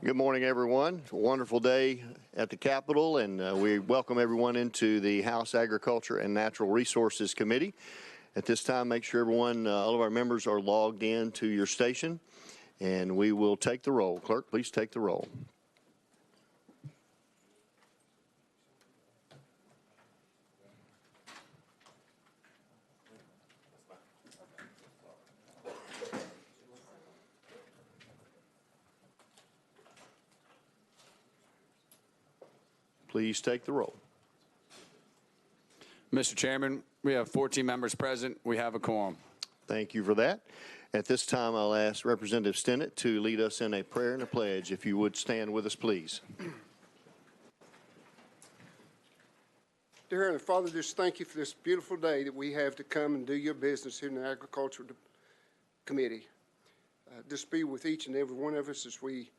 Good morning, everyone. It's a wonderful day at the Capitol, and we welcome everyone into the House Agriculture and Natural Resources Committee. At this time, make sure everyone, all of our members are logged in to your station, and we will take the roll. Clerk, please take the roll. Please take the roll. Mr. Chairman, we have 14 members present. We have a quorum. Thank you for that. At this time, I'll ask Representative Stinnett to lead us in a prayer and a pledge. If you would stand with us, please. Dear Heavenly Father, just thank you for this beautiful day that we have to come and do your business here in the Agricultural Committee. Just be with each and every one of us as we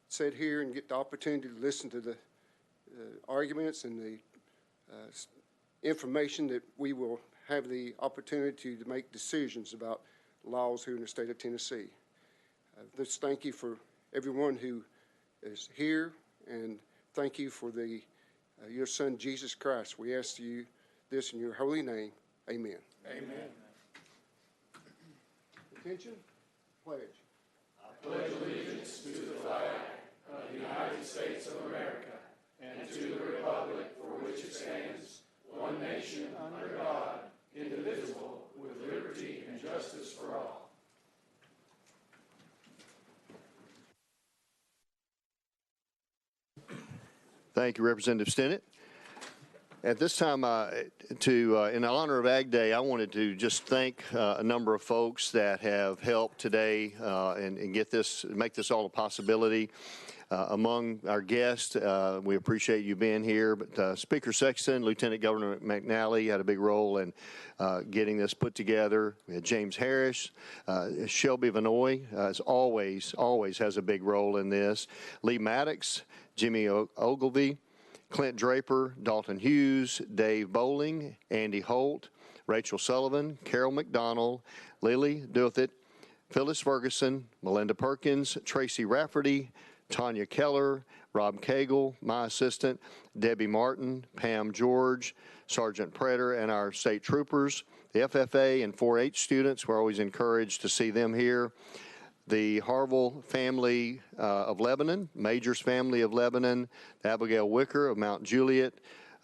sit here and get the opportunity to listen to the arguments and the information that we will have the opportunity to make decisions about laws here in the state of Tennessee. Just thank you for everyone who is here, and thank you for your Son, Jesus Christ. We ask you this in your holy name. Amen. Amen. Attention. Pledge. I pledge allegiance to the flag of the United States of America and to the republic for which it stands, one nation under God, indivisible, with liberty and justice for all. Thank you, Representative Stinnett. At this time, in honor of Ag Day, I wanted to just thank a number of folks that have helped today and make this all a possibility. Among our guests, we appreciate you being here, but Speaker Sexton, Lieutenant Governor McNally had a big role in getting this put together. We had James Harris, Shelby Vanoy, as always has a big role in this. Lee Maddox, Jimmy Ogilvie, Clint Draper, Dalton Hughes, Dave Bowling, Andy Holt, Rachel Sullivan, Carol McDonald, Lily Douthat, Phyllis Ferguson, Melinda Perkins, Tracy Rafferty, Tanya Keller, Rob Cagle, my assistant, Debbie Martin, Pam George, Sergeant Pretter, and our state troopers, the FFA and 4-H students. We're always encouraged to see them here. The Harville family of Lebanon, Majors family of Lebanon, the Abigail Wicker of Mount Juliet,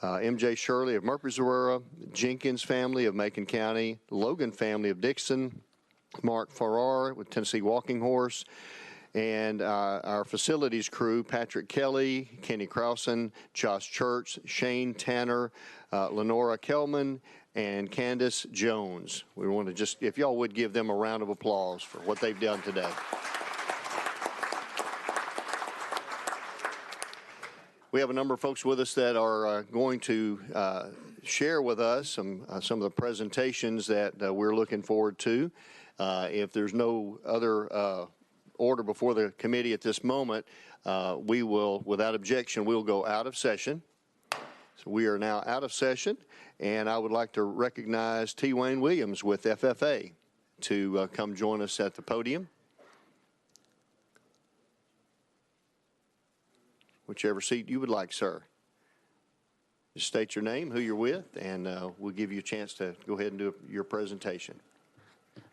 MJ Shirley of Murfreesboro, Jenkins family of Macon County, Logan family of Dixon, Mark Farrar with Tennessee Walking Horse, and our facilities crew, Patrick Kelly, Kenny Krausen, Josh Church, Shane Tanner, Lenora Kelman, and Candace Jones. We want to just, if y'all would give them a round of applause for what they've done today. We have a number of folks with us that are going to share with us some of the presentations that we're looking forward to. If there's no other order before the committee at this moment, we will, without objection, we'll go out of session. So we are now out of session, and I would like to recognize T. Wayne Williams with FFA to come join us at the podium. Whichever seat you would like, sir. Just state your name, who you're with, and we'll give you a chance to go ahead and do your presentation.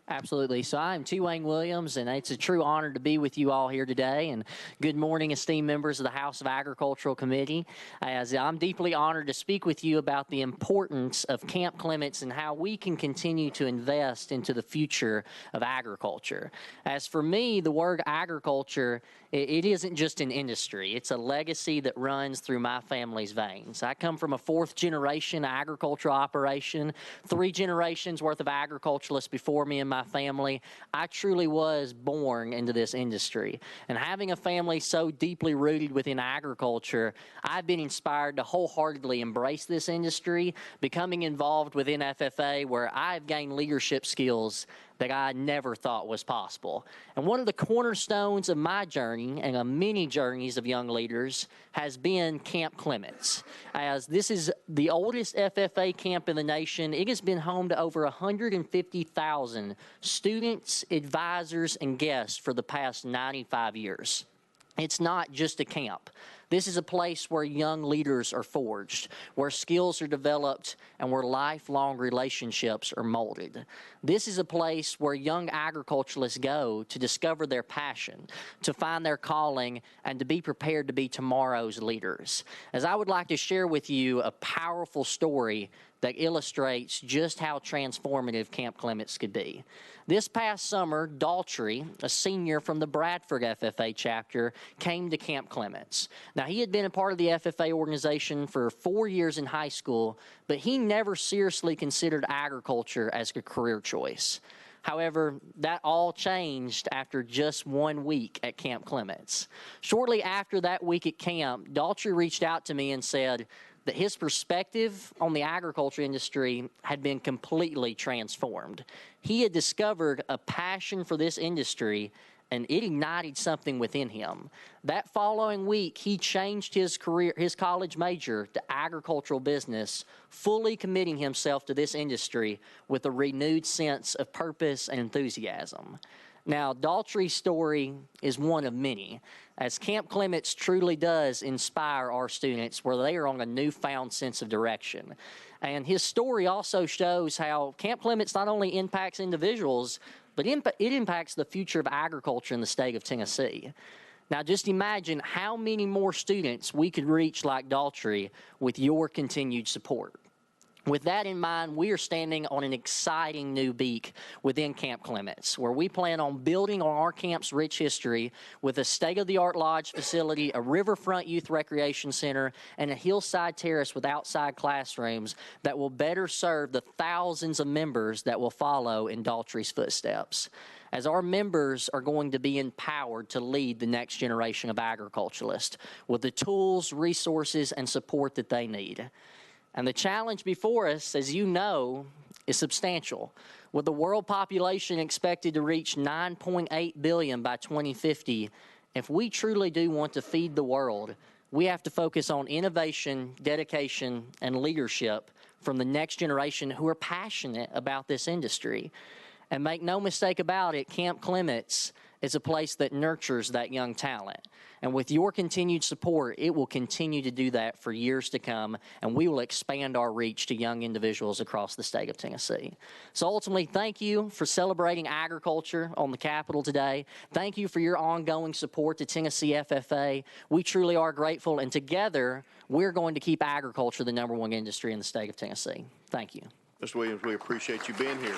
Absolutely. So I'm T. Wayne Williams, and it's a true honor to be with you all here today. And good morning, esteemed members of the House of Agricultural Committee. As I'm deeply honored to speak with you about the importance of Camp Clements and how we can continue to invest into the future of agriculture. As for me, the word agriculture, it isn't just an industry. It's a legacy that runs through my family's veins. I come from a fourth-generation agricultural operation, 3 generations worth of agriculturalists before me and my family. I truly was born into this industry. And having a family so deeply rooted within agriculture, I've been inspired to wholeheartedly embrace this industry, becoming involved within FFA, where I've gained leadership skills that I never thought was possible. And one of the cornerstones of my journey and of many journeys of young leaders has been Camp Clements. As this is the oldest FFA camp in the nation, it has been home to over 150,000 students, advisors, and guests for the past 95 years. It's not just a camp. This is a place where young leaders are forged, where skills are developed, and where lifelong relationships are molded. This is a place where young agriculturalists go to discover their passion, to find their calling, and to be prepared to be tomorrow's leaders. As I would like to share with you a powerful story that illustrates just how transformative Camp Clements could be. This past summer, Daltrey, a senior from the Bradford FFA chapter, came to Camp Clements. Now, he had been a part of the FFA organization for 4 years in high school, but he never seriously considered agriculture as a career choice. However, that all changed after just 1 week at Camp Clements. Shortly after that week at camp, Daltrey reached out to me and said that his perspective on the agriculture industry had been completely transformed. He had discovered a passion for this industry, and it ignited something within him. That following week, he changed his college major to agricultural business, fully committing himself to this industry with a renewed sense of purpose and enthusiasm. Now, Daltrey's story is one of many, as Camp Clements truly does inspire our students where they are on a newfound sense of direction. And his story also shows how Camp Clements not only impacts individuals, but it impacts the future of agriculture in the state of Tennessee. Now, just imagine how many more students we could reach like Daltrey with your continued support. With that in mind, we are standing on an exciting new beak within Camp Clements, where we plan on building on our camp's rich history with a state-of-the-art lodge facility, a riverfront youth recreation center, and a hillside terrace with outside classrooms that will better serve the thousands of members that will follow in Daltrey's footsteps, as our members are going to be empowered to lead the next generation of agriculturalists with the tools, resources, and support that they need. And the challenge before us, as you know, is substantial. With the world population expected to reach 9.8 billion by 2050, if we truly do want to feed the world, we have to focus on innovation, dedication, and leadership from the next generation who are passionate about this industry. And make no mistake about it, Camp Clements is a place that nurtures that young talent. And with your continued support, it will continue to do that for years to come, and we will expand our reach to young individuals across the state of Tennessee. So ultimately, thank you for celebrating agriculture on the Capitol today. Thank you for your ongoing support to Tennessee FFA. We truly are grateful, and together, we're going to keep agriculture the #1 industry in the state of Tennessee. Thank you. Mr. Williams, we appreciate you being here.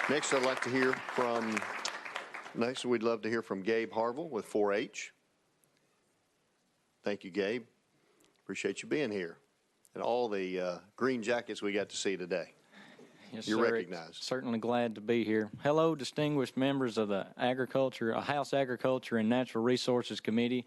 Next, I'd like to hear from, we'd love to hear from Gabe Harville with 4-H. Thank you, Gabe. Appreciate you being here. And all the green jackets we got to see today. Yes, You're sir. recognized. Certainly glad to be here. Hello, distinguished members of the House Agriculture and Natural Resources Committee.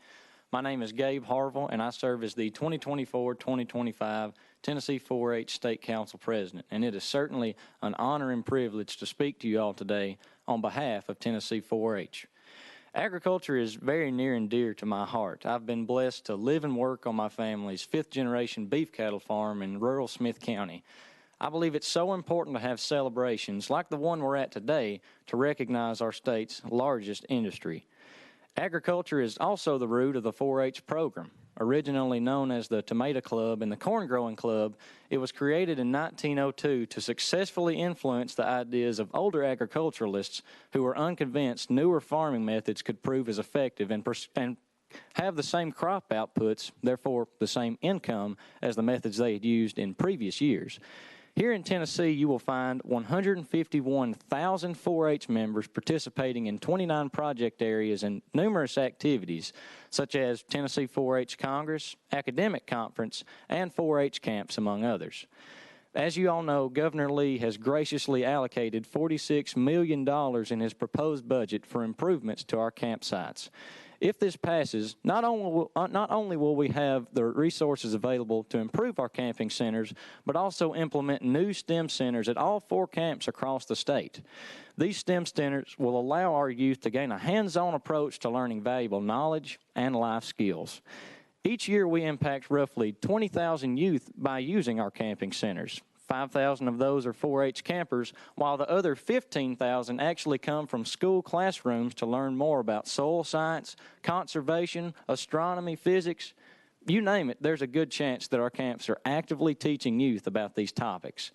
My name is Gabe Harville, and I serve as the 2024-2025 Tennessee 4-H State Council President. And it is certainly an honor and privilege to speak to you all today on behalf of Tennessee 4-H. Agriculture is very near and dear to my heart. I've been blessed to live and work on my family's 5th-generation beef cattle farm in rural Smith County. I believe it's so important to have celebrations like the one we're at today to recognize our state's largest industry. Agriculture is also the root of the 4-H program. Originally known as the Tomato Club and the Corn Growing Club, it was created in 1902 to successfully influence the ideas of older agriculturalists who were unconvinced newer farming methods could prove as effective and have the same crop outputs, therefore the same income as the methods they had used in previous years. Here in Tennessee, you will find 151,000 4-H members participating in 29 project areas and numerous activities, such as Tennessee 4-H Congress, Academic Conference, and 4-H camps, among others. As you all know, Governor Lee has graciously allocated $46 million in his proposed budget for improvements to our campsites. If this passes, not only will we have the resources available to improve our camping centers, but also implement new STEM centers at all 4 camps across the state. These STEM centers will allow our youth to gain a hands-on approach to learning valuable knowledge and life skills. Each year we impact roughly 20,000 youth by using our camping centers. 5,000 of those are 4-H campers, while the other 15,000 actually come from school classrooms to learn more about soil science, conservation, astronomy, physics. You name it, there's a good chance that our camps are actively teaching youth about these topics.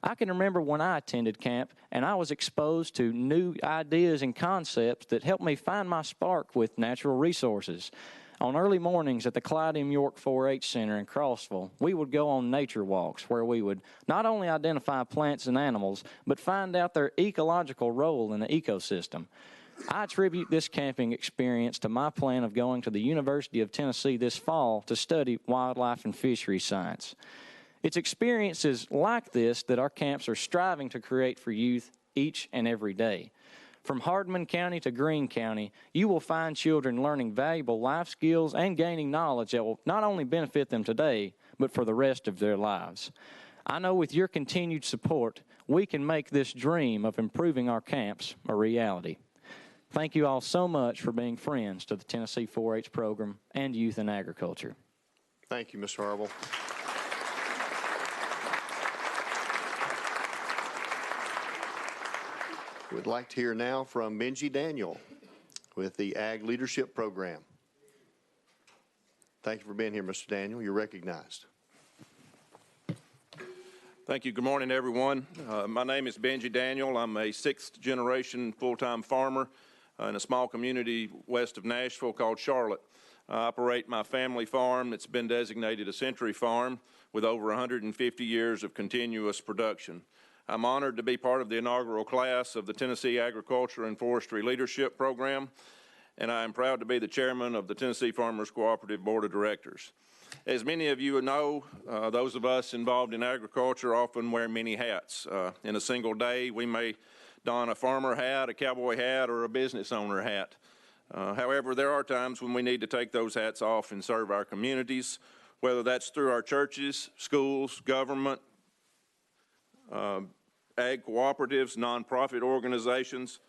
I can remember when I attended camp and I was exposed to new ideas and concepts that helped me find my spark with natural resources. On early mornings at the Clyde M. York 4-H Center in Crossville, we would go on nature walks where we would not only identify plants and animals, but find out their ecological role in the ecosystem. I attribute this camping experience to my plan of going to the University of Tennessee this fall to study wildlife and fisheries science. It's experiences like this that our camps are striving to create for youth each and every day. From Hardman County to Greene County, you will find children learning valuable life skills and gaining knowledge that will not only benefit them today, but for the rest of their lives. I know with your continued support, we can make this dream of improving our camps a reality. Thank you all so much for being friends to the Tennessee 4-H program and youth in agriculture. Thank you, Mr. Harville. We'd like to hear now from Benji Daniel with the Ag Leadership Program. Thank you for being here, Mr. Daniel. You're recognized. Thank you. Good morning, everyone. My name is Benji Daniel. I'm a sixth-generation full-time farmer in a small community west of Nashville called Charlotte. I operate my family farm that's been designated a century farm with over 150 years of continuous production. I'm honored to be part of the inaugural class of the Tennessee Agriculture and Forestry Leadership Program, and I am proud to be the chairman of the Tennessee Farmers Cooperative Board of Directors. As many of you know, those of us involved in agriculture often wear many hats. In a single day, we may don a farmer hat, a cowboy hat, or a business owner hat. However, there are times when we need to take those hats off and serve our communities, whether that's through our churches, schools, government, ag cooperatives, nonprofit organizations.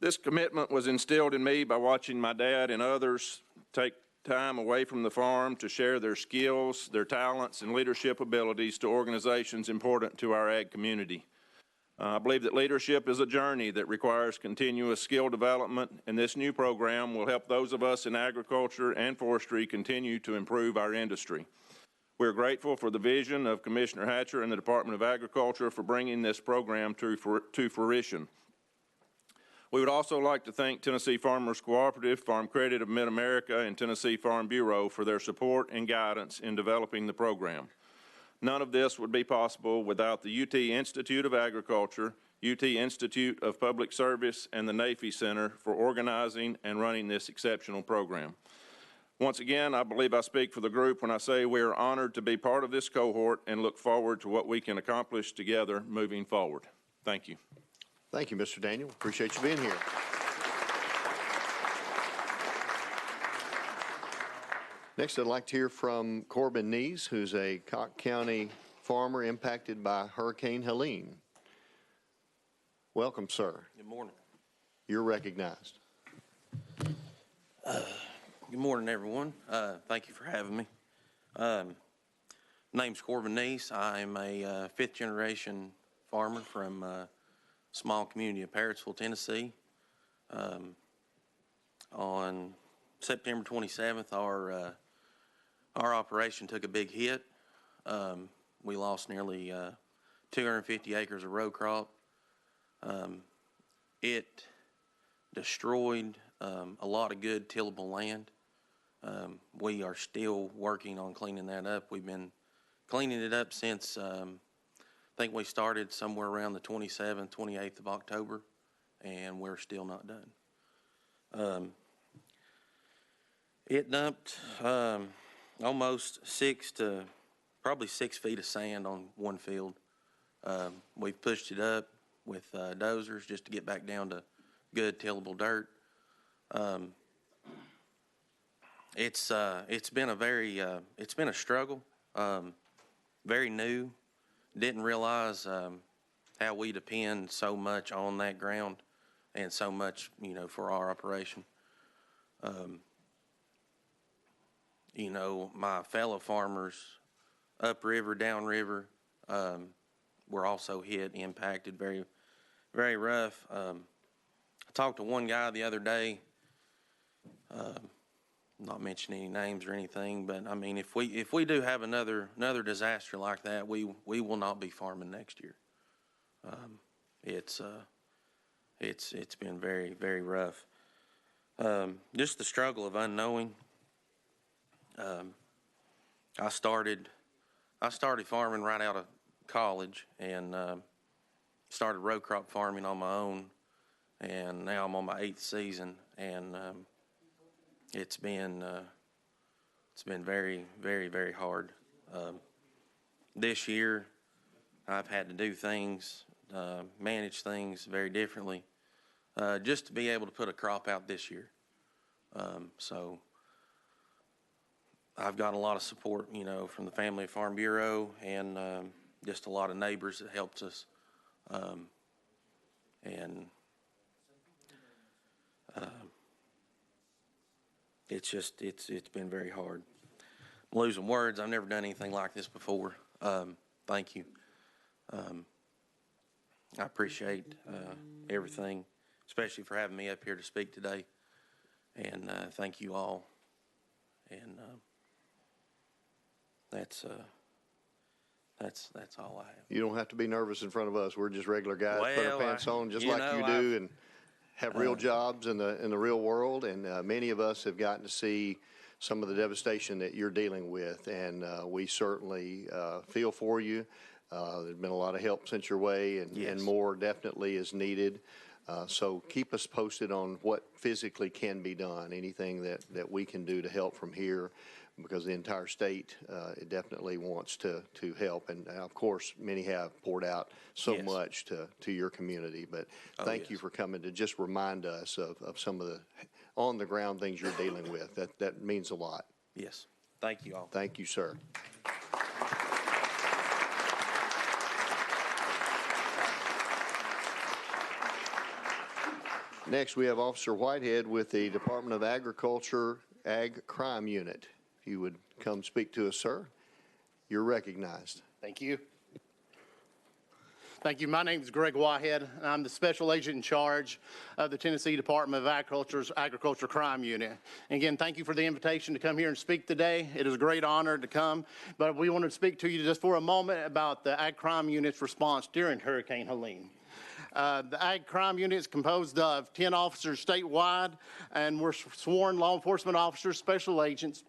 This commitment was instilled in me by watching my dad and others take time away from the farm to share their skills, their talents, and leadership abilities to organizations important to our ag community. I believe that leadership is a journey that requires continuous skill development, and this new program will help those of us in agriculture and forestry continue to improve our industry. We're grateful for the vision of Commissioner Hatcher and the Department of Agriculture for bringing this program to fruition. We would also like to thank Tennessee Farmers Cooperative, Farm Credit of Mid-America, and Tennessee Farm Bureau for their support and guidance in developing the program. None of this would be possible without the UT Institute of Agriculture, UT Institute of Public Service, and the NAFE Center for organizing and running this exceptional program. Once again, I believe I speak for the group when I say we are honored to be part of this cohort and look forward to what we can accomplish together moving forward. Thank you. Thank you, Mr. Daniel. Appreciate you being here. Next, I'd like to hear from Corbin Neese, who's a Cocke County farmer impacted by Hurricane Helene. Welcome, sir. Good morning. You're recognized. Good morning, everyone. Thank you for having me. Name's Corbin Neese. I'm a fifth-generation farmer from a small community of Parrotsville, Tennessee. On September 27th, our operation took a big hit. We lost nearly 250 acres of row crop. It destroyed a lot of good tillable land. We are still working on cleaning that up. We've been cleaning it up since I think we started somewhere around the 27th, 28th of October, and we're still not done. It dumped almost probably 6 feet of sand on one field. We've pushed it up with dozers just to get back down to good tillable dirt. It's been a struggle, very new. Didn't realize how we depend so much on that ground and so much, for our operation. My fellow farmers, upriver, downriver, were also impacted very, very rough. I talked to one guy the other day, not mentioning any names or anything, but I mean, if we do have another disaster like that, we will not be farming next year. It's been very, very rough. Just the struggle of unknowing. I started farming right out of college and started row crop farming on my own, and now I'm on my 8th season, and it's been very, very, very hard. This year, I've had to do things, manage things very differently, just to be able to put a crop out this year. So I've got a lot of support, from the Family Farm Bureau and just a lot of neighbors that helped us. It's been very hard. I'm losing words. I've never done anything like this before. Thank you. I appreciate everything, especially for having me up here to speak today. And thank you all. And that's all I have. You don't have to be nervous in front of us. We're just regular guys, put our Well, pants on just like you do, and have real jobs in the real world. And many of us have gotten to see some of the devastation that you're dealing with, and we certainly feel for you. There's been a lot of help sent your way, and more definitely is needed. So keep us posted on what physically can be done, anything that we can do to help from here, because the entire state it definitely wants to help. And of course, many have poured out so much to your community. But thank you for coming to just remind us of some of the on-the-ground things you're dealing with. That means a lot. Yes. Thank you all. Thank you, sir. Next, we have Officer Whitehead with the Department of Agriculture Ag Crime Unit. If you would come speak to us, sir, you're recognized. Thank you. Thank you. My name is Greg Whitehead, and I'm the Special Agent in charge of the Tennessee Department of Agriculture's Agriculture Crime Unit. And again, thank you for the invitation to come here and speak today. It is a great honor to come, but we wanted to speak to you just for a moment about the Ag Crime Unit's response during Hurricane Helene. The Ag Crime Unit is composed of 10 officers statewide, and we're sworn law enforcement officers, special agents,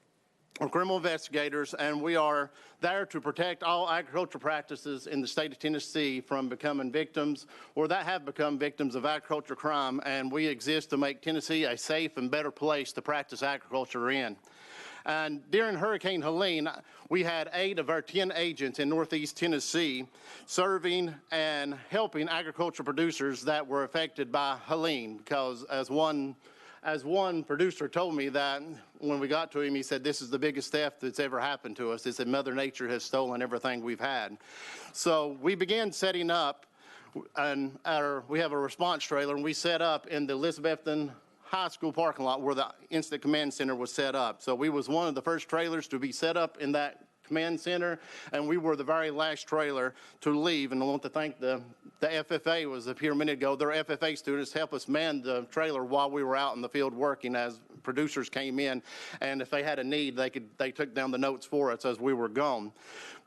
or criminal investigators, and we are there to protect all agricultural practices in the state of Tennessee from becoming victims or that have become victims of agriculture crime, and we exist to make Tennessee a safe and better place to practice agriculture in. And during Hurricane Helene, we had 8 of our 10 agents in Northeast Tennessee serving and helping agricultural producers that were affected by Helene, because as one producer told me that when we got to him, he said, "This is the biggest theft that's ever happened to us." He said, "Mother Nature has stolen everything we've had." So we began setting up, and we have a response trailer, and we set up in the Elizabethton High School parking lot where the Incident Command Center was set up. So we was one of the first trailers to be set up in that command center, and we were the very last trailer to leave. And I want to thank the FFA was up here a minute ago. Their FFA students helped us man the trailer while we were out in the field working as producers came in, and if they had a need, they took down the notes for us as we were gone.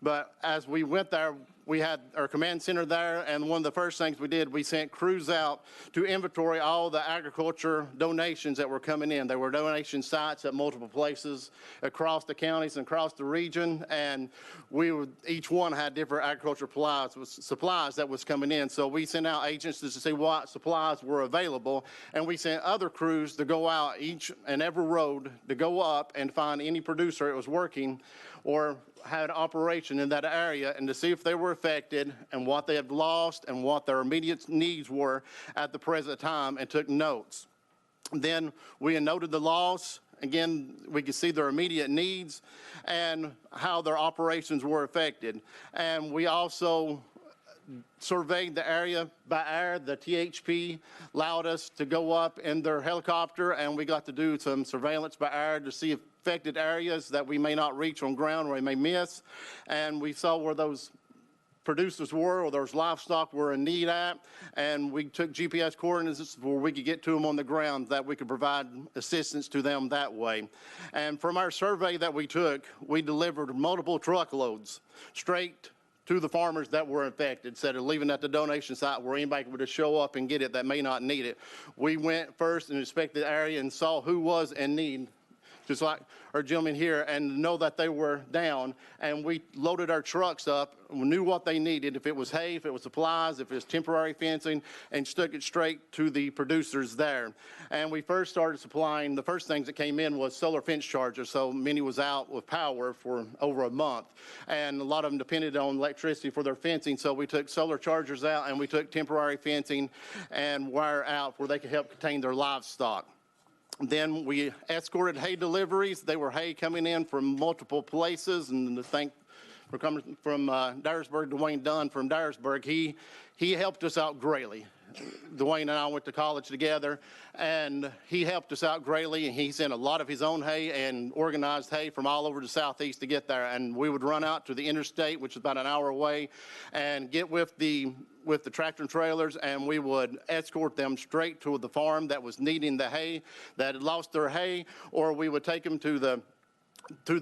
But as we went there, we had our command center there, and one of the first things we did, we sent crews out to inventory all the agriculture donations that were coming in. There were donation sites at multiple places across the counties and across the region, and each one had different agriculture supplies that was coming in. So we sent out agents to see what supplies were available, and we sent other crews to go out each and every road to go up and find any producer that was working or had operation in that area, and to see if they were affected and what they had lost and what their immediate needs were at the present time, and took notes. Then we noted the loss. Again, we could see their immediate needs and how their operations were affected. And we also surveyed the area by air. The THP allowed us to go up in their helicopter, and we got to do some surveillance by air to see affected areas that we may not reach on ground or we may miss. And we saw where those producers were or those livestock were in need at, and we took GPS coordinates where we could get to them on the ground, that we could provide assistance to them that way. And from our survey that we took, we delivered multiple truckloads straight to the farmers that were infected, instead of leaving at the donation site where anybody would just show up and get it that may not need it. We went first and inspected the area and saw who was in need, just like our gentleman here, and know that they were down. And we loaded our trucks up, we knew what they needed, if it was hay, if it was supplies, if it was temporary fencing, and stuck it straight to the producers there. And we first started supplying, the first things that came in was solar fence chargers. So many was out with power for over a month, and a lot of them depended on electricity for their fencing. So we took solar chargers out, and we took temporary fencing and wire out where they could help contain their livestock. Then we escorted hay deliveries. They were hay coming in from multiple places, and to thank for coming from Dyersburg, Dwayne Dunn from Dyersburg, he helped us out greatly. Dwayne and I went to college together, and he helped us out greatly, and he sent a lot of his own hay and organized hay from all over the southeast to get there. And we would run out to the interstate, which is about an hour away, and get with the tractor and trailers, and we would escort them straight to the farm that was needing the hay, that had lost their hay, or we would take them to the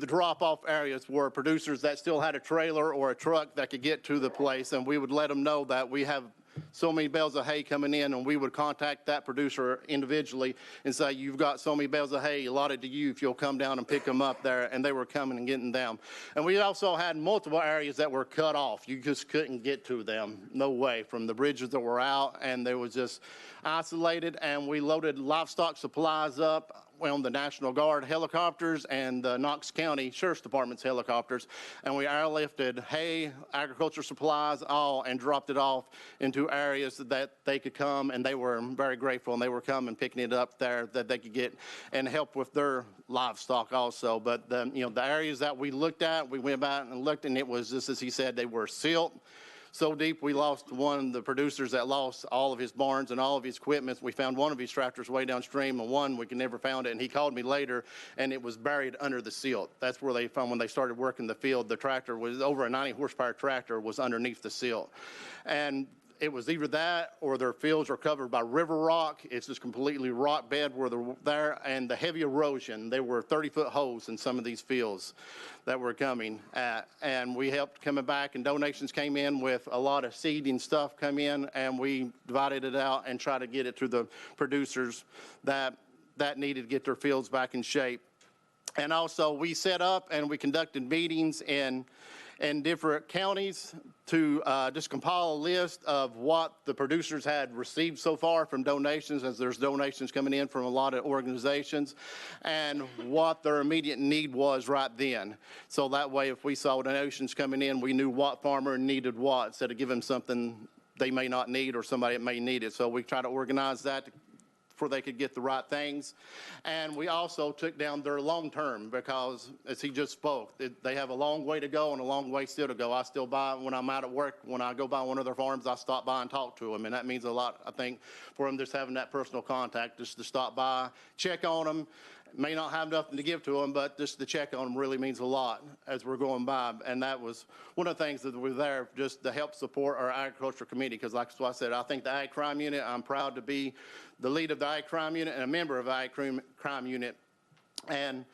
drop-off areas where producers that still had a trailer or a truck that could get to the place, and we would let them know that we have so many bales of hay coming in, and we would contact that producer individually and say, you've got so many bales of hay allotted to you if you'll come down and pick them up there, and they were coming and getting them. And we also had multiple areas that were cut off. You just couldn't get to them, no way, from the bridges that were out, and they were just isolated, and we loaded livestock supplies up on the National Guard helicopters and the Knox County Sheriff's Department's helicopters, and we airlifted hay, agriculture supplies, all, and dropped it off into areas that they could come, and they were very grateful, and they were coming, picking it up there that they could get and help with their livestock also. But the areas that we looked at, we went out and looked, and it was just as he said, they were silt. So deep, we lost one of the producers that lost all of his barns and all of his equipment. We found one of his tractors way downstream, and one we could never found it. And he called me later, and it was buried under the silt. That's where they found when they started working the field. The tractor was over a 90 horsepower tractor was underneath the silt, and it was either that or their fields are covered by river rock. It's just completely rock bed where they're there, and the heavy erosion. There were 30-foot holes in some of these fields that were coming at, and we helped coming back, and donations came in with a lot of seeding stuff come in, and we divided it out and tried to get it to the producers that needed to get their fields back in shape. And also we set up and we conducted meetings in different counties to just compile a list of what the producers had received so far from donations, as there's donations coming in from a lot of organizations, and what their immediate need was right then. So that way, if we saw donations coming in, we knew what farmer needed what, instead of giving something they may not need or somebody that may need it. So we try to organize that before they could get the right things. And we also took down their long term, because as he just spoke, they have a long way to go and a long way still to go. I still buy, when I'm out at work, when I go by one of their farms, I stop by and talk to them, and that means a lot, I think, for them just having that personal contact, just to stop by, check on them. May not have nothing to give to them, but just to check on them really means a lot as we're going by. And that was one of the things that we're there just to help support our agriculture committee, because like I said, I think the Ag Crime Unit, I'm proud to be the lead of the Ag Crime Unit and a member of the Ag Crime Unit. And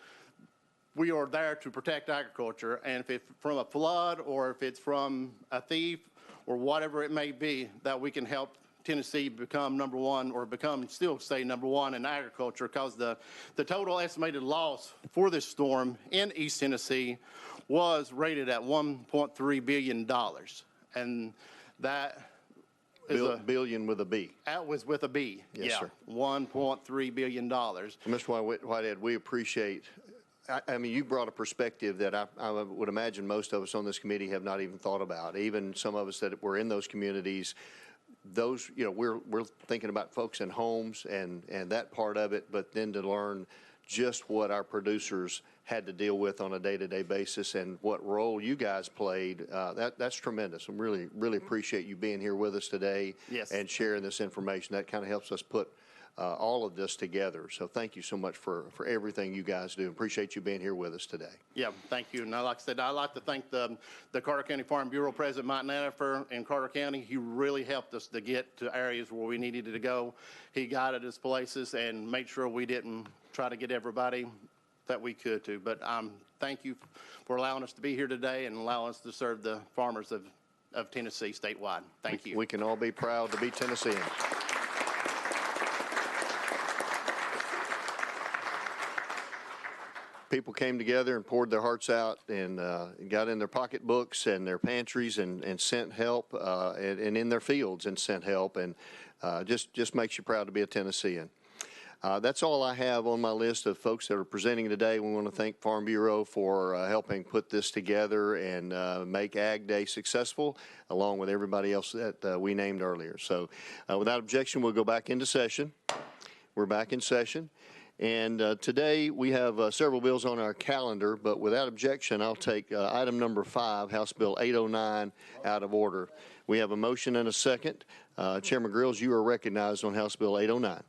we are there to protect agriculture. And if it's from a flood or if it's from a thief or whatever it may be, that we can help Tennessee become number one, or still stay number one in agriculture, because the total estimated loss for this storm in East Tennessee was rated at $1.3 billion. And that is billion with a B. That was with a B. Yes, yeah, sir. $1.3 billion. Mr. Whitehead, we appreciate, I mean, you brought a perspective that I would imagine most of us on this committee have not even thought about. Even some of us that were in those communities, those, we're thinking about folks in homes and that part of it, but then to learn just what our producers had to deal with on a day-to-day basis and what role you guys played, that's tremendous. I really appreciate you being here with us today. Yes. And sharing this information. That kind of helps us put all of this together. So thank you so much for everything you guys do. Appreciate you being here with us today. Yeah, thank you. And like I said, I'd like to thank the Carter County Farm Bureau President, Mike Nanifer, in Carter County. He really helped us to get to areas where we needed to go. He guided us places and made sure we didn't try to get everybody that we could to. But thank you for allowing us to be here today and allowing us to serve the farmers of Tennessee statewide. Thank you. We can all be proud to be Tennesseans. People came together and poured their hearts out and got in their pocketbooks and their pantries and sent help and in their fields and sent help, and just makes you proud to be a Tennessean. That's all I have on my list of folks that are presenting today. We want to thank Farm Bureau for helping put this together and make Ag Day successful, along with everybody else that we named earlier. So without objection, we'll go back into session. We're back in session. And today we have several bills on our calendar, but without objection, I'll take item number 5, House Bill 809, out of order. We have a motion and a second. Chairman Grills, you are recognized on House Bill 809.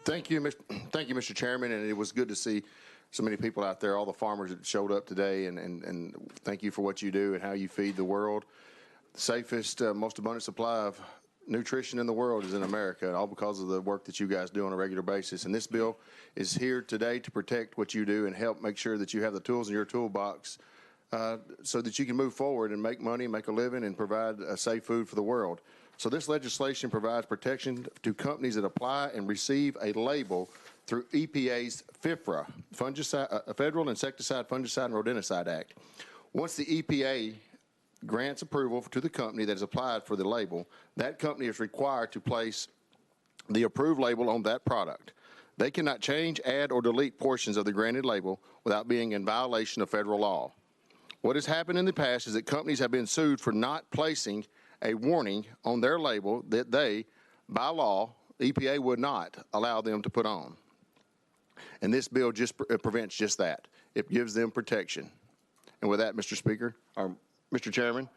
Thank you, Mr. Chairman, and it was good to see so many people out there, all the farmers that showed up today, and thank you for what you do and how you feed the world. The safest, most abundant supply of nutrition in the world is in America, all because of the work that you guys do on a regular basis. And this bill is here today to protect what you do and help make sure that you have the tools in your toolbox so that you can move forward and make money, make a living, and provide safe food for the world. So this legislation provides protection to companies that apply and receive a label through EPA's FIFRA, Federal Insecticide, Fungicide, and Rodenticide Act. Once the EPA grants approval to the company that has applied for the label, that company is required to place the approved label on that product. They cannot change, add, or delete portions of the granted label without being in violation of federal law. What has happened in the past is that companies have been sued for not placing a warning on their label that they, by law, EPA would not allow them to put on. And this bill just prevents just that. It gives them protection. And with that, Mr. Speaker, or Mr. Chairman,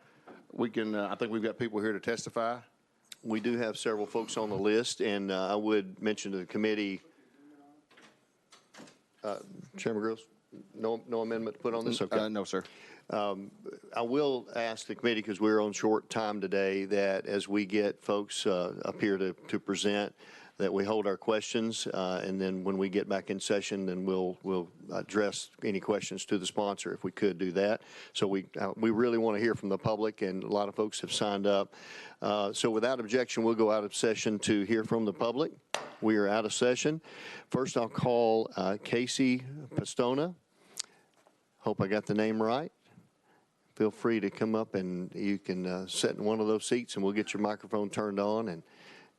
we can, I think we've got people here to testify. We do have several folks on the list, and I would mention to the committee, Chairman Grills, no amendment to put on this? Okay. No, sir. I will ask the committee, because we're on short time today, that as we get folks up here to present, that we hold our questions, and then when we get back in session, then we'll address any questions to the sponsor if we could do that. So we really want to hear from the public, and a lot of folks have signed up. So without objection, we'll go out of session to hear from the public. We are out of session. First, I'll call Casey Pistona. Hope I got the name right. Feel free to come up, and you can sit in one of those seats, and we'll get your microphone turned on, and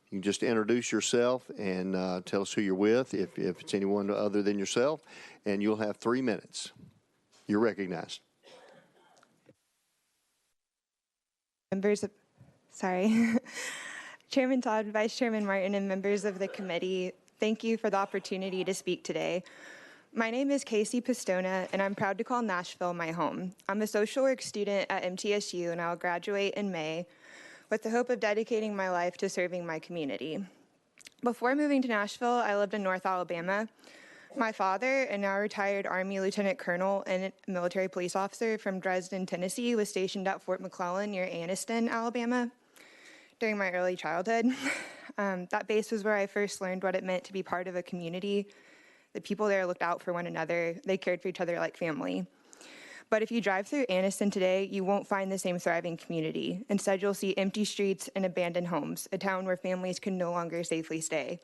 you can just introduce yourself and tell us who you're with, if it's anyone other than yourself, and you'll have 3 minutes. You're recognized. Chairman Todd, Vice Chairman Martin, and members of the committee, thank you for the opportunity to speak today. My name is Casey Pistona, and I'm proud to call Nashville my home. I'm a social work student at MTSU, and I'll graduate in May with the hope of dedicating my life to serving my community. Before moving to Nashville, I lived in North Alabama. My father, a now retired Army Lieutenant Colonel and military police officer from Dresden, Tennessee, was stationed at Fort McClellan near Anniston, Alabama, during my early childhood. That base was where I first learned what it meant to be part of a community. The people there looked out for one another. They cared for each other like family. But if you drive through Anniston today, you won't find the same thriving community. Instead, you'll see empty streets and abandoned homes, a town where families can no longer safely stay.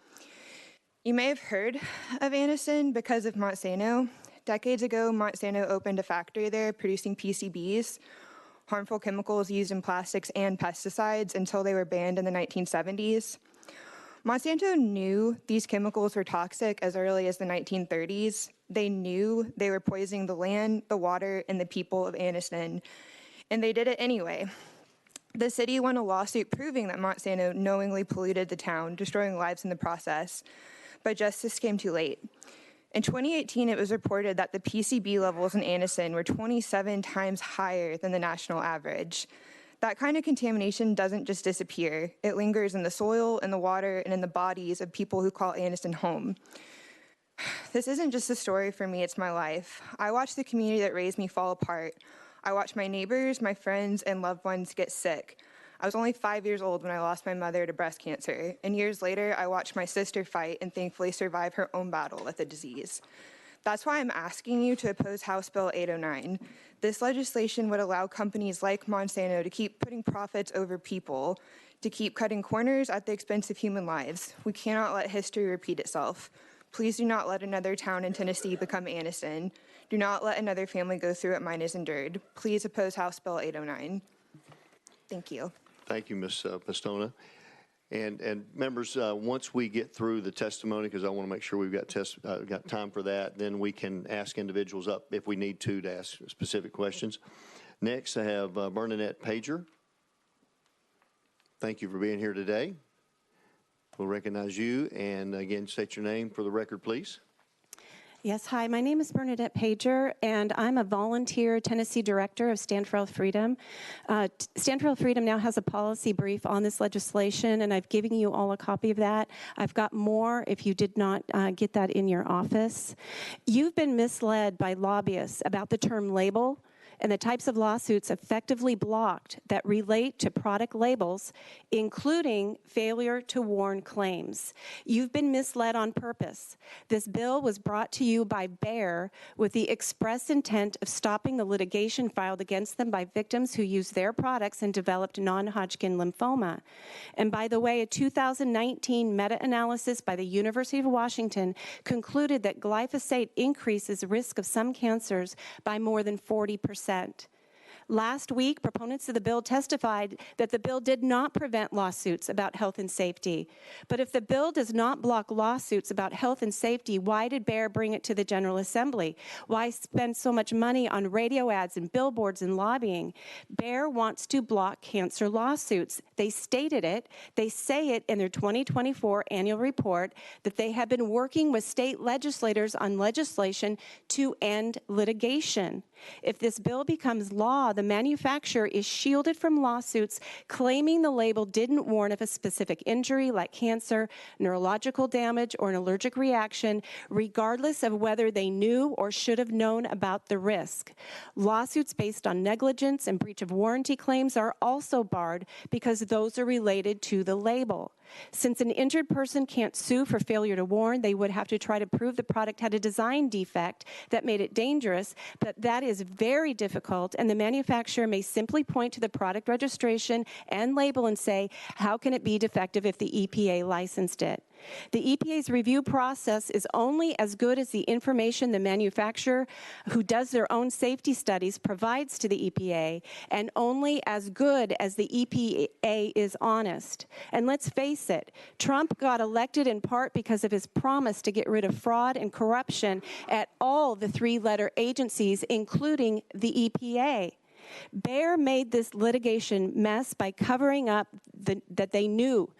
You may have heard of Anniston because of Monsanto. Decades ago, Monsanto opened a factory there producing PCBs, harmful chemicals used in plastics and pesticides, until they were banned in the 1970s. Monsanto knew these chemicals were toxic as early as the 1930s. They knew they were poisoning the land, the water, and the people of Anniston, and they did it anyway. The city won a lawsuit proving that Monsanto knowingly polluted the town, destroying lives in the process, but justice came too late. In 2018, it was reported that the PCB levels in Anniston were 27 times higher than the national average. That kind of contamination doesn't just disappear. It lingers in the soil, in the water, and in the bodies of people who call Anniston home. This isn't just a story for me, it's my life. I watched the community that raised me fall apart. I watched my neighbors, my friends, and loved ones get sick. I was only 5 years old when I lost my mother to breast cancer, and years later, I watched my sister fight and thankfully survive her own battle with the disease. That's why I'm asking you to oppose House Bill 809. This legislation would allow companies like Monsanto to keep putting profits over people, to keep cutting corners at the expense of human lives. We cannot let history repeat itself. Please do not let another town in Tennessee become Anniston. Do not let another family go through what mine has endured. Please oppose House Bill 809. Thank you. Thank you, Ms. Pistona. And members, once we get through the testimony, because I want to make sure we've got time for that, then we can ask individuals up if we need to ask specific questions. Next, I have Bernadette Pager. Thank you for being here today. We'll recognize you, and again, state your name for the record, please. Yes, hi, my name is Bernadette Pager, and I'm a volunteer Tennessee director of Stand for Health Freedom. Stand for Health Freedom now has a policy brief on this legislation, and I've given you all a copy of that. I've got more if you did not get that in your office. You've been misled by lobbyists about the term label and the types of lawsuits effectively blocked that relate to product labels, including failure to warn claims. You've been misled on purpose. This bill was brought to you by Bayer with the express intent of stopping the litigation filed against them by victims who used their products and developed non-Hodgkin lymphoma. And by the way, a 2019 meta-analysis by the University of Washington concluded that glyphosate increases risk of some cancers by more than 40%. Last week, proponents of the bill testified that the bill did not prevent lawsuits about health and safety. But if the bill does not block lawsuits about health and safety, why did Bayer bring it to the General Assembly? Why spend so much money on radio ads and billboards and lobbying? Bayer wants to block cancer lawsuits. They stated it. They say it in their 2024 annual report that they have been working with state legislators on legislation to end litigation. If this bill becomes law, the manufacturer is shielded from lawsuits claiming the label didn't warn of a specific injury like cancer, neurological damage, or an allergic reaction, regardless of whether they knew or should have known about the risk. Lawsuits based on negligence and breach of warranty claims are also barred because those are related to the label. Since an injured person can't sue for failure to warn, they would have to try to prove the product had a design defect that made it dangerous, but that is very difficult, and the manufacturer may simply point to the product registration and label and say, how can it be defective if the EPA licensed it? The EPA's review process is only as good as the information the manufacturer who does their own safety studies provides to the EPA, and only as good as the EPA is honest. And let's face it, Trump got elected in part because of his promise to get rid of fraud and corruption at all the three-letter agencies, including the EPA. Bayer made this litigation mess by covering up that they knew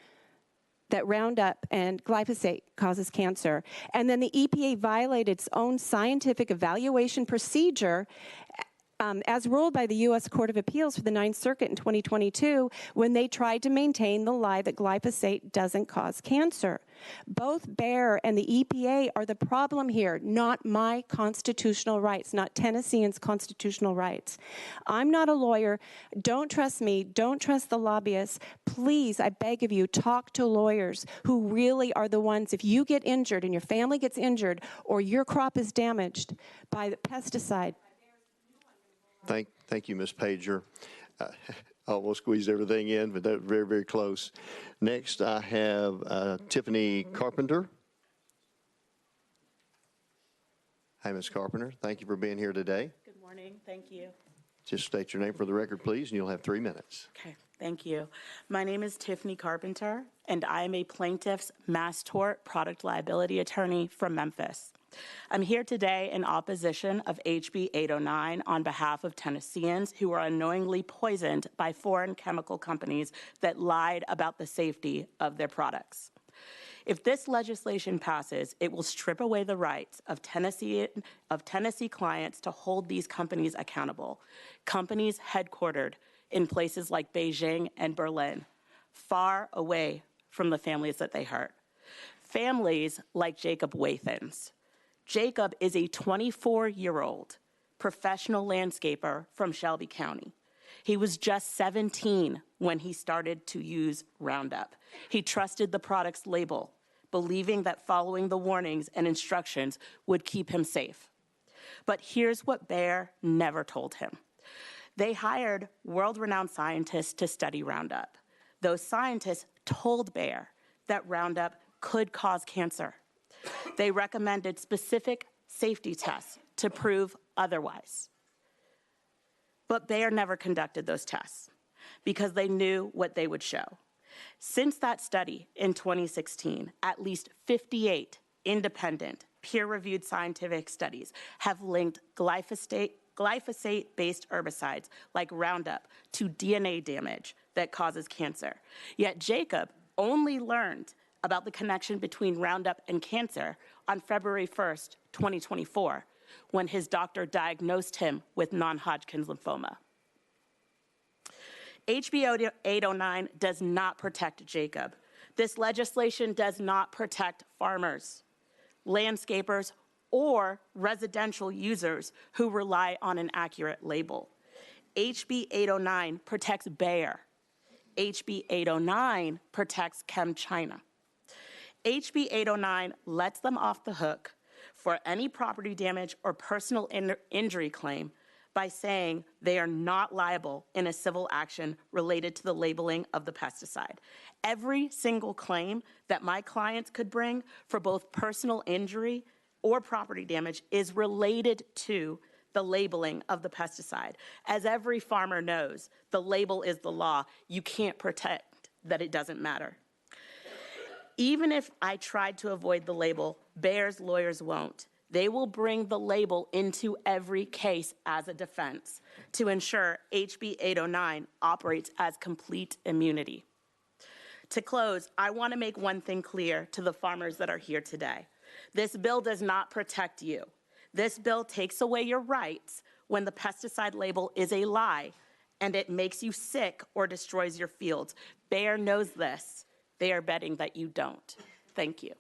that Roundup and glyphosate causes cancer. And then the EPA violated its own scientific evaluation procedure as ruled by the U.S. Court of Appeals for the Ninth Circuit in 2022 when they tried to maintain the lie that glyphosate doesn't cause cancer. Both Bayer and the EPA are the problem here, not my constitutional rights, not Tennesseans' constitutional rights. I'm not a lawyer. Don't trust me. Don't trust the lobbyists. Please, I beg of you, talk to lawyers who really are the ones, if you get injured and your family gets injured or your crop is damaged by the pesticide. Thank you, Ms. Pager. Almost squeezed everything in, but that was very, very close. Next, I have Tiffany Carpenter. Hi, Ms. Carpenter. Thank you for being here today. Good morning. Thank you. Just state your name for the record, please, and you'll have 3 minutes. Okay. Thank you. My name is Tiffany Carpenter, and I am a plaintiff's mass tort product liability attorney from Memphis. I'm here today in opposition of HB 809 on behalf of Tennesseans who are unknowingly poisoned by foreign chemical companies that lied about the safety of their products. If this legislation passes, it will strip away the rights of Tennessee clients to hold these companies accountable. Companies headquartered in places like Beijing and Berlin, far away from the families that they hurt. Families like Jacob Wathens. Jacob is a 24-year-old professional landscaper from Shelby County. He was just 17 when he started to use Roundup. He trusted the product's label, believing that following the warnings and instructions would keep him safe. But here's what Bayer never told him. They hired world-renowned scientists to study Roundup. Those scientists told Bayer that Roundup could cause cancer. They recommended specific safety tests to prove otherwise. But Bayer never conducted those tests because they knew what they would show. Since that study in 2016, at least 58 independent, peer-reviewed scientific studies have linked glyphosate-based herbicides like Roundup to DNA damage that causes cancer. Yet Jacob only learned about the connection between Roundup and cancer on February 1st, 2024, when his doctor diagnosed him with non-Hodgkin's lymphoma. HB 809 does not protect Jacob. This legislation does not protect farmers, landscapers, or residential users who rely on an accurate label. HB 809 protects Bayer. HB 809 protects ChemChina. HB 809 lets them off the hook for any property damage or personal injury claim by saying they are not liable in a civil action related to the labeling of the pesticide. Every single claim that my clients could bring for both personal injury or property damage is related to the labeling of the pesticide. As every farmer knows, the label is the law. You can't pretend that it doesn't matter. Even if I tried to avoid the label, Bayer's lawyers won't. They will bring the label into every case as a defense to ensure HB 809 operates as complete immunity. To close, I want to make one thing clear to the farmers that are here today. This bill does not protect you. This bill takes away your rights when the pesticide label is a lie and it makes you sick or destroys your fields. Bayer knows this. They are betting that you don't. Thank you.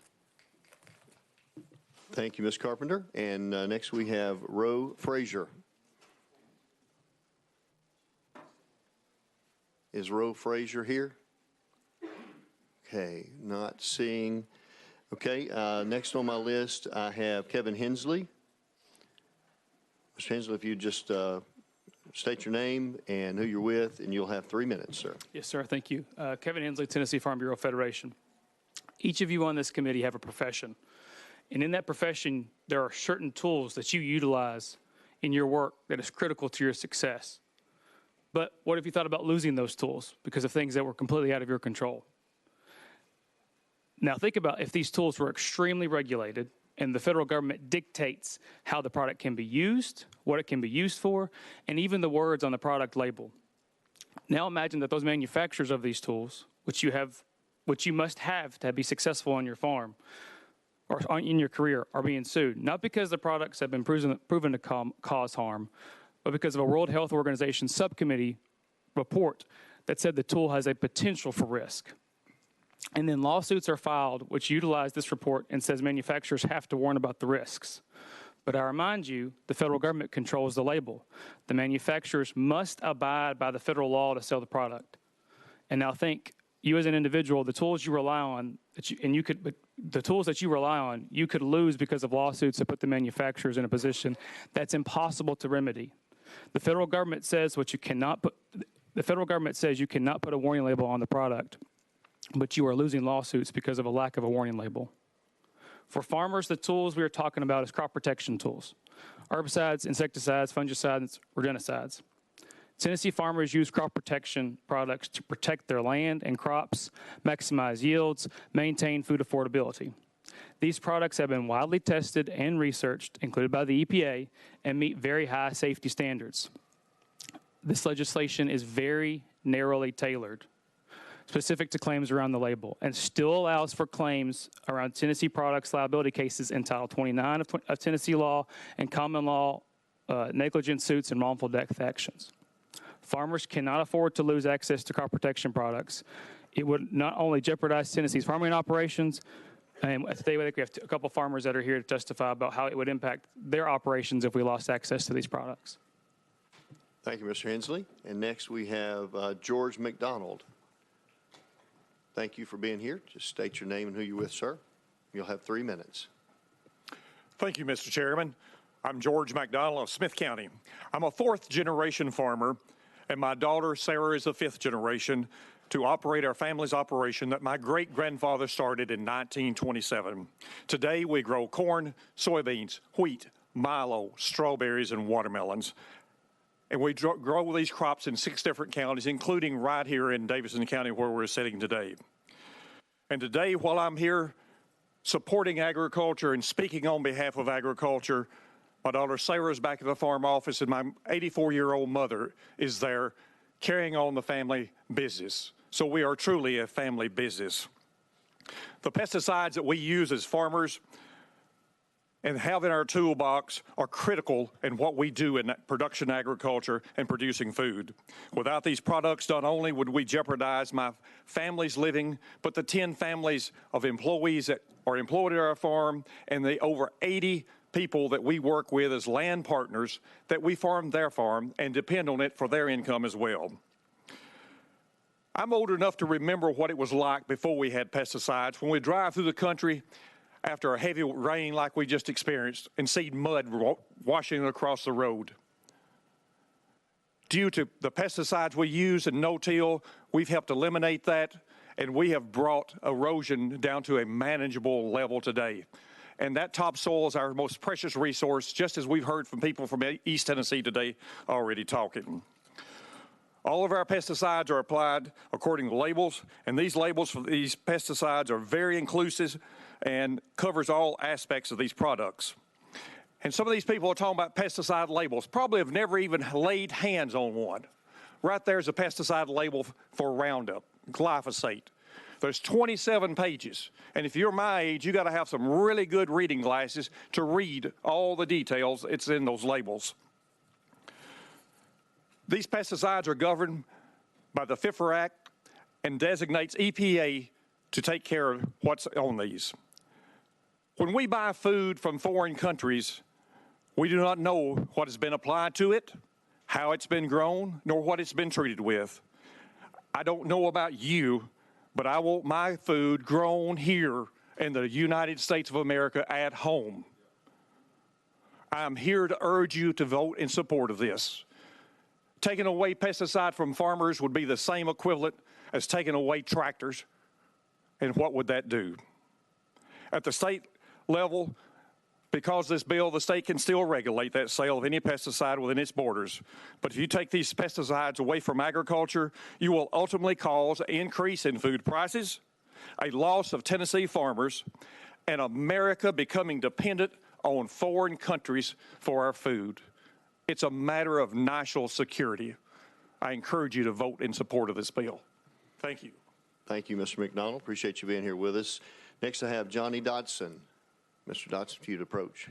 Thank you, Ms. Carpenter. And next we have Roe Frazier. Is Roe Frazier here? Okay, not seeing. Okay, next on my list I have Kevin Hensley. Mr. Hensley, if you just state your name and who you're with, and you'll have 3 minutes, sir. Yes, sir. Thank you. Kevin Hensley, Tennessee Farm Bureau Federation. Each of you on this committee have a profession. And in that profession, there are certain tools that you utilize in your work that is critical to your success. But what if you thought about losing those tools because of things that were completely out of your control? Now think about if these tools were extremely regulated and the federal government dictates how the product can be used, what it can be used for, and even the words on the product label. Now imagine that those manufacturers of these tools, which you must have to be successful on your farm or in your career, are being sued, not because the products have been proven to cause harm, but because of a World Health Organization subcommittee report that said the tool has a potential for risk. And then lawsuits are filed which utilize this report and says manufacturers have to warn about the risks. But I remind you, the federal government controls the label. The manufacturers must abide by the federal law to sell the product. And now think, you as an individual, the tools you rely on, the tools that you rely on, you could lose because of lawsuits that put the manufacturers in a position that's impossible to remedy. The federal government says you cannot put a warning label on the product, but you are losing lawsuits because of a lack of a warning label. For farmers, the tools we are talking about is crop protection tools: herbicides, insecticides, fungicides, rodenticides. Tennessee farmers use crop protection products to protect their land and crops, maximize yields, maintain food affordability. These products have been widely tested and researched, included by the EPA, and meet very high safety standards. This legislation is very narrowly tailored, specific to claims around the label, and still allows for claims around Tennessee products liability cases in Title 29 of Tennessee law and common law negligence suits and wrongful death actions. Farmers cannot afford to lose access to crop protection products. It would not only jeopardize Tennessee's farming operations, and today we have a couple farmers that are here to testify about how it would impact their operations if we lost access to these products. Thank you, Mr. Hensley. And next we have George McDonald. Thank you for being here. Just state your name and who you're with, sir. You'll have 3 minutes. Thank you, Mr. Chairman. I'm George McDonald of Smith County. I'm a 4th-generation farmer, and my daughter, Sarah, is the 5th generation to operate our family's operation that my great-grandfather started in 1927. Today, we grow corn, soybeans, wheat, milo, strawberries, and watermelons. And we grow these crops in 6 different counties, including right here in Davidson County where we're sitting today. And today, while I'm here supporting agriculture and speaking on behalf of agriculture, my daughter Sarah is back at the farm office and my 84-year-old mother is there carrying on the family business. So we are truly a family business. The pesticides that we use as farmers and have in our toolbox are critical in what we do in production agriculture and producing food. Without these products, not only would we jeopardize my family's living, but the 10 families of employees that are employed at our farm and the over 80 people that we work with as land partners that we farm their farm and depend on it for their income as well. I'm old enough to remember what it was like before we had pesticides. When we drive through the country after a heavy rain like we just experienced and see mud washing across the road. Due to the pesticides we use in no-till, we've helped eliminate that, and we have brought erosion down to a manageable level today. And that topsoil is our most precious resource, just as we've heard from people from East Tennessee today already talking. All of our pesticides are applied according to labels, and these labels for these pesticides are very inclusive and covers all aspects of these products. And some of these people are talking about pesticide labels, probably have never even laid hands on one. Right there's a pesticide label for Roundup, glyphosate. There's 27 pages, and if you're my age, you got to have some really good reading glasses to read all the details it's in those labels. These pesticides are governed by the FIFRA Act and designates EPA to take care of what's on these. When we buy food from foreign countries, we do not know what has been applied to it, how it's been grown, nor what it's been treated with. I don't know about you, but I want my food grown here in the United States of America at home. I'm here to urge you to vote in support of this. Taking away pesticide from farmers would be the same equivalent as taking away tractors. And what would that do? At the state level, because this bill, the state can still regulate that sale of any pesticide within its borders. But if you take these pesticides away from agriculture, you will ultimately cause an increase in food prices, a loss of Tennessee farmers, and America becoming dependent on foreign countries for our food. It's a matter of national security. I encourage you to vote in support of this bill. Thank you. Thank you, Mr. McDonald. Appreciate you being here with us. Next, I have Johnny Dodson. Mr. Dodson, if you'd approach.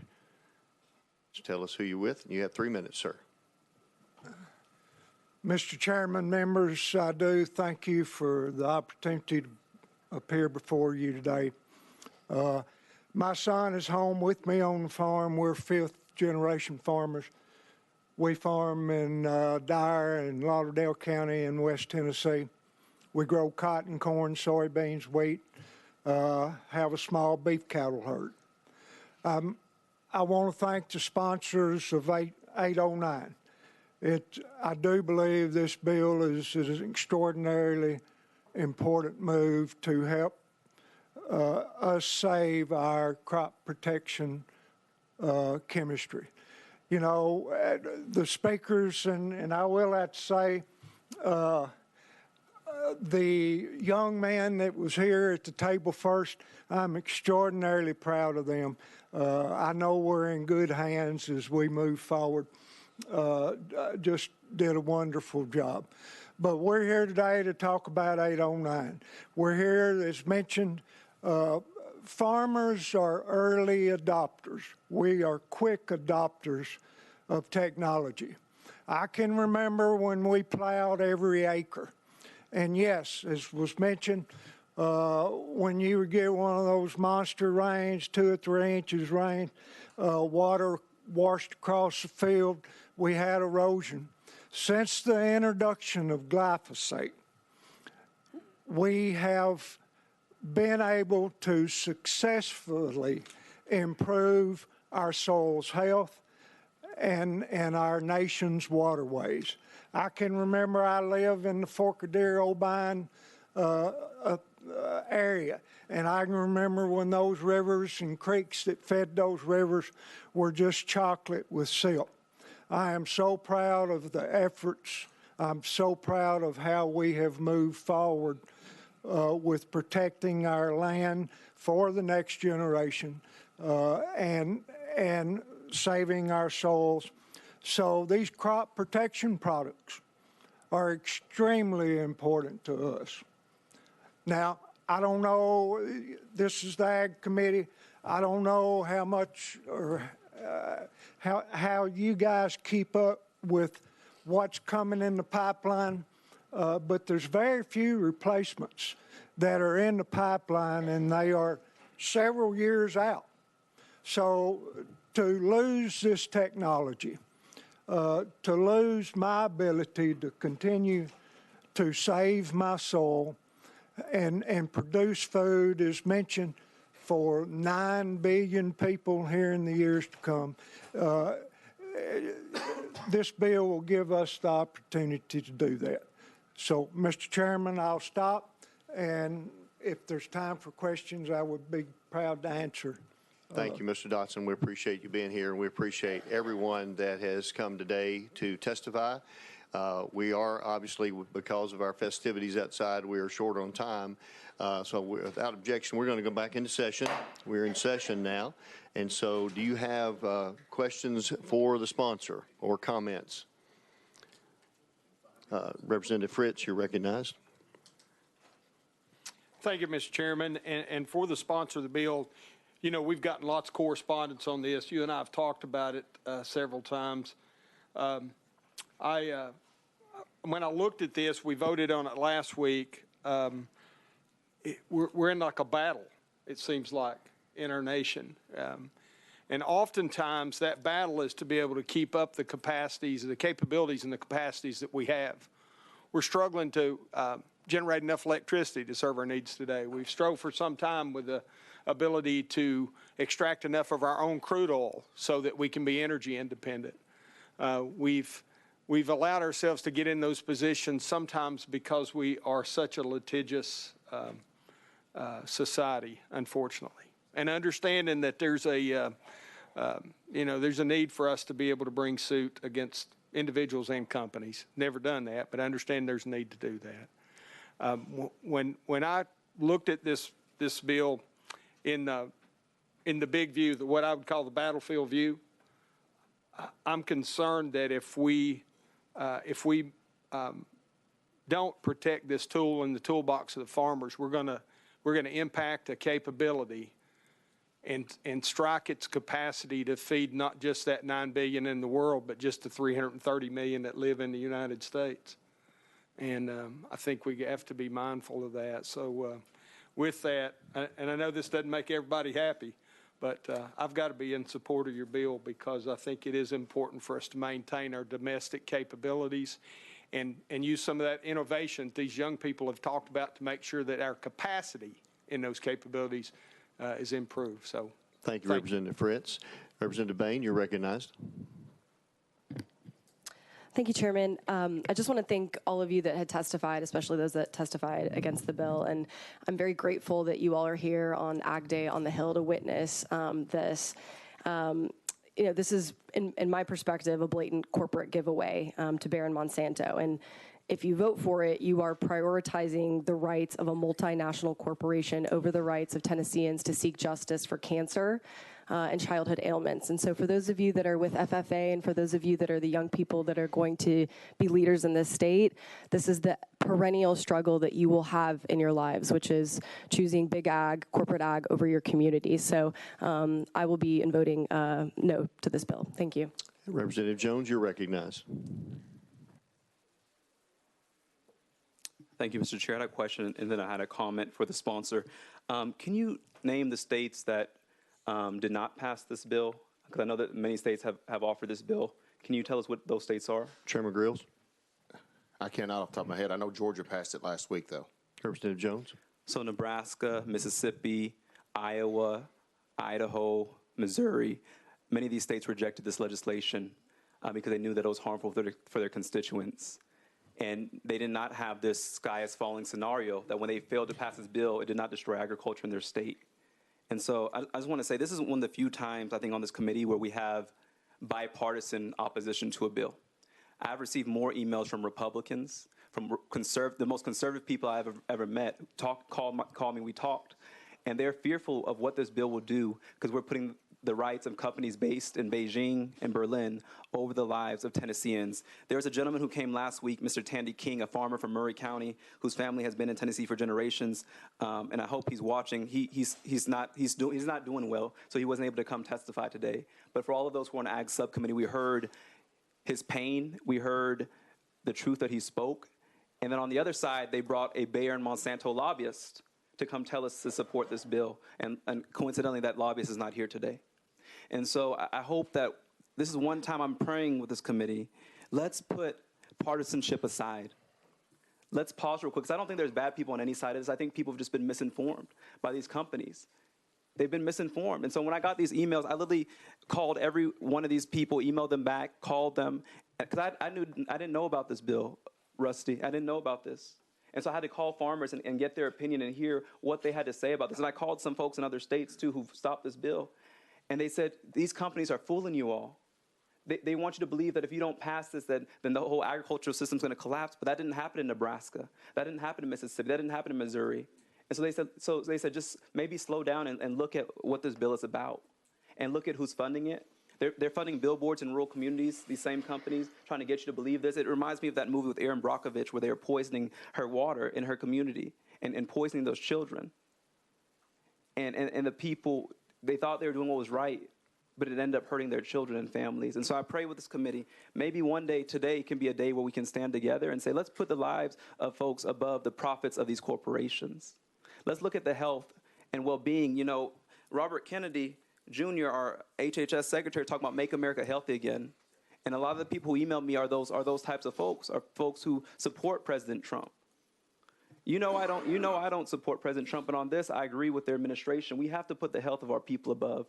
Just tell us who you're with, and you have 3 minutes, sir. Mr. Chairman, members, I do thank you for the opportunity to appear before you today. My son is home with me on the farm. We're 5th-generation farmers. We farm in Dyer and Lauderdale County in West Tennessee. We grow cotton, corn, soybeans, wheat, have a small beef cattle herd. I want to thank the sponsors of 809. I do believe this bill is an extraordinarily important move to help us save our crop protection chemistry. You know, the speakers, and I will have to say, the young man that was here at the table first, I'm extraordinarily proud of them. I know we're in good hands as we move forward. Just did a wonderful job. But we're here today to talk about 809. We're here, as mentioned, farmers are early adopters. We are quick adopters of technology. I can remember when we plowed every acre. And yes, as was mentioned, when you would get one of those monster rains, 2 or 3 inches rain, water washed across the field, we had erosion. Since the introduction of glyphosate, we have been able to successfully improve our soil's health and our nation's waterways. I can remember I live in the Forkadero-Obion area, and I can remember when those rivers and creeks that fed those rivers were just chocolate with silt. I am so proud of the efforts. I'm so proud of how we have moved forward with protecting our land for the next generation and saving our soils. So these crop protection products are extremely important to us. Now, I don't know, this is the Ag Committee. I don't know how much or how you guys keep up with what's coming in the pipeline, but there's very few replacements that are in the pipeline, and they are several years out. So to lose this technology, to lose my ability to continue to save my soil and produce food, as mentioned, for 9 billion people here in the years to come, this bill will give us the opportunity to do that. So, Mr. Chairman, I'll stop, and if there's time for questions, I would be proud to answer. Thank you, Mr. Dotson. We appreciate you being here, and we appreciate everyone that has come today to testify. We are obviously, because of our festivities outside, we are short on time. So without objection, we're going to go back into session. We're in session now. And so do you have questions for the sponsor or comments? Representative Fritz, you're recognized. Thank you, Mr. Chairman. And for the sponsor of the bill, you know, we've gotten lots of correspondence on this. You and I have talked about it several times. When I looked at this, we voted on it last week. We're in like a battle, it seems like, in our nation. And oftentimes that battle is to be able to keep up the capacities, the capabilities and the capacities that we have. We're struggling to generate enough electricity to serve our needs today. We've struggled for some time with the ability to extract enough of our own crude oil so that we can be energy independent. We've allowed ourselves to get in those positions sometimes because we are such a litigious society, unfortunately. And understanding that there's a, there's a need for us to be able to bring suit against individuals and companies. Never done that, but I understand there's a need to do that. When I looked at this bill in the big view, what I would call the battlefield view, I'm concerned that if we don't protect this tool in the toolbox of the farmers, we're going to impact a capability and strike its capacity to feed not just that 9 billion in the world, but just the 330 million that live in the United States. And I think we have to be mindful of that. So with that, and I know this doesn't make everybody happy, but I've got to be in support of your bill because I think it is important for us to maintain our domestic capabilities and use some of that innovation these young people have talked about to make sure that our capacity in those capabilities is improved. So thank you, Representative Fritz. Representative Bain, you're recognized. Thank you, Chairman. I just want to thank all of you that had testified, especially those that testified against the bill. And I'm very grateful that you all are here on Ag Day on the Hill to witness this. This is, in my perspective, a blatant corporate giveaway to Bayer and Monsanto. And if you vote for it, you are prioritizing the rights of a multinational corporation over the rights of Tennesseans to seek justice for cancer and childhood ailments. And so for those of you that are with FFA and for those of you that are the young people that are going to be leaders in this state, this is the perennial struggle that you will have in your lives, which is choosing big ag, corporate ag over your community. So I will be in voting no to this bill. Thank you. Representative Jones, you're recognized. Thank you, Mr. Chair. I had a question, and then I had a comment for the sponsor. Can you name the states that did not pass this bill? Because I know that many states have offered this bill. Can you tell us what those states are? Chairman Grills. I cannot off the top of my head. I know Georgia passed it last week, though. Representative Jones. So Nebraska, Mississippi, Iowa, Idaho, Missouri, many of these states rejected this legislation because they knew that it was harmful for their constituents. And they did not have this sky is falling scenario that when they failed to pass this bill, it did not destroy agriculture in their state. And so I just want to say this is one of the few times I think on this committee where we have bipartisan opposition to a bill. I've received more emails from Republicans, from the most conservative people I've ever met, called me, we talked, and they're fearful of what this bill will do because we're putting the rights of companies based in Beijing and Berlin over the lives of Tennesseans. There's a gentleman who came last week, Mr. Tandy King, a farmer from Murray County, whose family has been in Tennessee for generations, and I hope he's watching. He's not doing well, so he wasn't able to come testify today. But for all of those who are on the Ag Subcommittee, we heard his pain, we heard the truth that he spoke, and then on the other side, they brought a Bayer and Monsanto lobbyist to come tell us to support this bill, and coincidentally, that lobbyist is not here today. And so I hope that this is one time I'm praying with this committee. Let's put partisanship aside. Let's pause real quick, because I don't think there's bad people on any side of this. I think people have just been misinformed by these companies. They've been misinformed. And so when I got these emails, I literally called every one of these people, emailed them back, called them, because I didn't know about this bill, Rusty. I didn't know about this. And so I had to call farmers and get their opinion and hear what they had to say about this. And I called some folks in other states, too, who've stopped this bill. And they said, these companies are fooling you all. They want you to believe that if you don't pass this, then the whole agricultural system is going to collapse. But that didn't happen in Nebraska. That didn't happen in Mississippi. That didn't happen in Missouri. And so they said, just maybe slow down and look at what this bill is about. And look at who's funding it. They're funding billboards in rural communities, these same companies, trying to get you to believe this. It reminds me of that movie with Erin Brockovich where they were poisoning her water in her community and poisoning those children. And the people, they thought they were doing what was right, but it ended up hurting their children and families. And so I pray with this committee, maybe one day, today can be a day where we can stand together and say, let's put the lives of folks above the profits of these corporations. Let's look at the health and well-being. You know, Robert Kennedy Jr., our HHS secretary, talking about Make America Healthy Again. And a lot of the people who emailed me are those types of folks, are folks who support President Trump. I don't support President Trump, but on this, I agree with their administration. We have to put the health of our people above.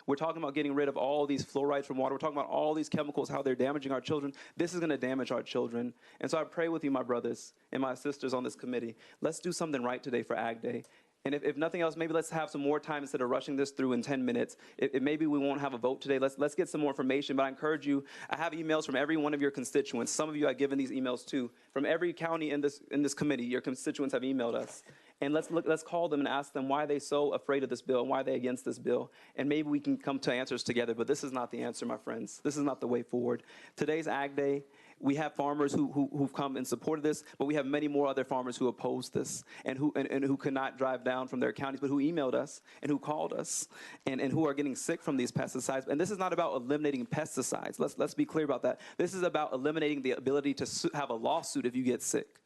We're talking about getting rid of all these fluorides from water. We're talking about all these chemicals, how they're damaging our children. This is going to damage our children. And so I pray with you, my brothers and my sisters on this committee. Let's do something right today for Ag Day. And if nothing else, maybe let's have some more time instead of rushing this through in 10 minutes. Maybe we won't have a vote today. Let's get some more information. But I encourage you, I have emails from every one of your constituents. Some of you I've given these emails to. From every county in this committee, your constituents have emailed us. And let's call them and ask them why they're so afraid of this bill and why they're against this bill. And maybe we can come to answers together. But this is not the answer, my friends. This is not the way forward. Today's Ag Day. We have farmers who've come in support of this, but we have many more other farmers who oppose this and who could not drive down from their counties, but who emailed us and who called us and who are getting sick from these pesticides. And this is not about eliminating pesticides. Let's be clear about that. This is about eliminating the ability to have a lawsuit if you get sick.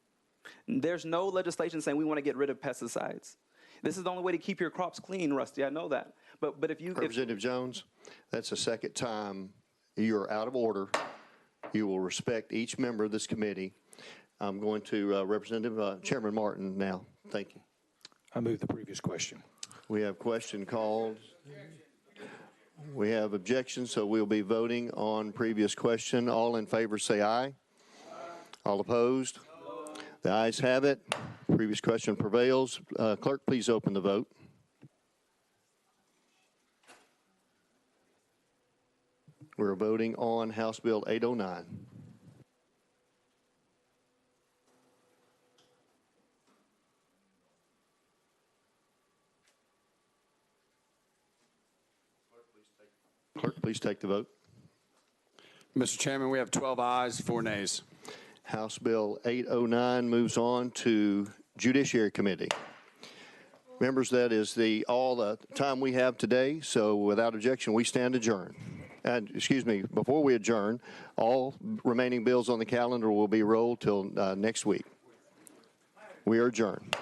There's no legislation saying we want to get rid of pesticides. This is the only way to keep your crops clean, Rusty. I know that. But if you... Representative Jones, that's the second time you're out of order. You will respect each member of this committee. I'm going to Representative Chairman Martin now. Thank you. I move the previous question. We have question called. We have objections, so we'll be voting on previous question. All in favor say aye. Aye. All opposed? No. The ayes have it. Previous question prevails. Clerk, please open the vote. We're voting on House Bill 809. Please take the vote. Mr. Chairman, we have 12 ayes, 4 nays. House Bill 809 moves on to Judiciary Committee. Members, that is all the time we have today, so without objection, we stand adjourned. And, excuse me, before we adjourn, all remaining bills on the calendar will be rolled till next week. We are adjourned.